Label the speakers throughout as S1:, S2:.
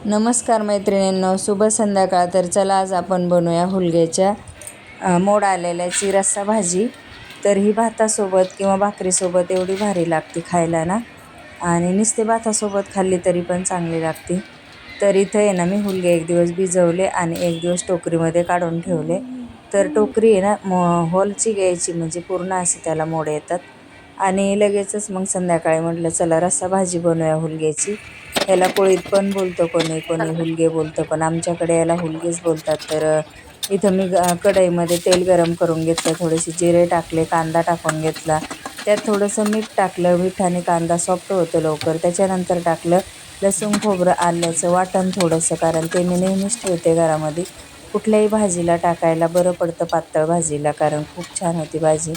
S1: नमस्कार मैत्रिणींनो, शुभ संध्याकाळ. तर चला आज आपण बनवूया हुलग्याच्या मोड आलेल्याची रस्सा भाजी. तर ही भातासोबत किंवा भाकरीसोबत एवढी भारी लागते खायला ना, आणि नुसते भातासोबत खाल्ली तरी पण चांगली लागते. तर इथं आहे ना, मी हुलगे एक दिवस भिजवले आणि एक दिवस टोकरीमध्ये काढून ठेवले. तर टोकरी आहे ना होलची घ्यायची, म्हणजे पूर्ण असे त्याला मोड येतात. आणि लगेचच मग संध्याकाळी म्हटलं चला रस्सा भाजी बनवूया हुलग्याची. याला पोळीत पण बोलतं कोणी, कोणी हुलगे बोलतं, पण आमच्याकडे याला हुलगेच बोलतात. तर इथं मी कढईमध्ये तेल गरम करून घेतलं, थोडेसे जिरे टाकले, कांदा टाकून घेतला, त्यात थोडंसं मीठ टाकलं. मिठाने कांदा सॉफ्ट होतो लवकर. त्याच्यानंतर टाकलं लसूण खोबरं आल्याचं वाटण थोडंसं, कारण ते मी नेहमीच ठेवते घरामध्ये. कुठल्याही भाजीला टाकायला बरं पडतं, पातळ भाजीला, कारण खूप छान होती भाजी.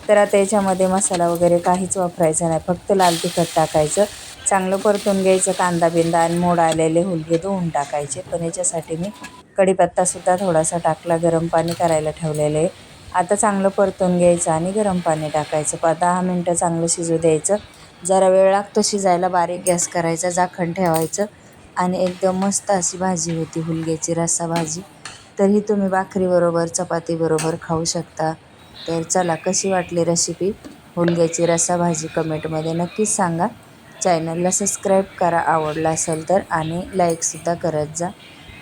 S1: तर आता याच्यामध्ये मसाला वगैरे काहीच वापरायचा नाही, फक्त लाल तिखट टाकायचं, चांगलं परतून घ्यायचं कांदा बिंदा, आणि मोड आलेले हुलगे धुवून टाकायचे. पण याच्यासाठी मी कढीपत्तासुद्धा थोडासा टाकला, गरम पाणी करायला ठेवलेलं आहे. आता चांगलं परतून घ्यायचं आणि गरम पाणी टाकायचं. 10 मिनटं चांगलं शिजू द्यायचं. जरा वेळ लागतो शिजायला, बारीक गॅस करायचा, झाकण ठेवायचं, आणि एकदम मस्त अशी भाजी होती हुलग्याची रस्सा भाजी. तर ही तुम्ही भाकरीबरोबर चपातीबरोबर खाऊ शकता. तर चला, कशी वाटली रेसिपी हुलग्याची रस्सा भाजी कमेंटमध्ये नक्कीच सांगा. चॅनलला सबस्क्राईब करा आवडला असेल तर, आणि लाईकसुद्धा करत जा.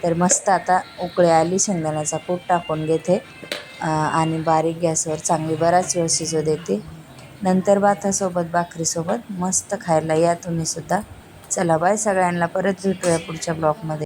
S1: तर मस्त आता उकळी आली, शेंगदाण्याचा कूट टाकून घेते आणि बारीक गॅसवर चांगली बराच वेळ शिजू देते. नंतर भातासोबत भाकरीसोबत मस्त खायला या तुम्हीसुद्धा. चला बाय सगळ्यांना, परत भेटूया पुढच्या ब्लॉगमध्ये.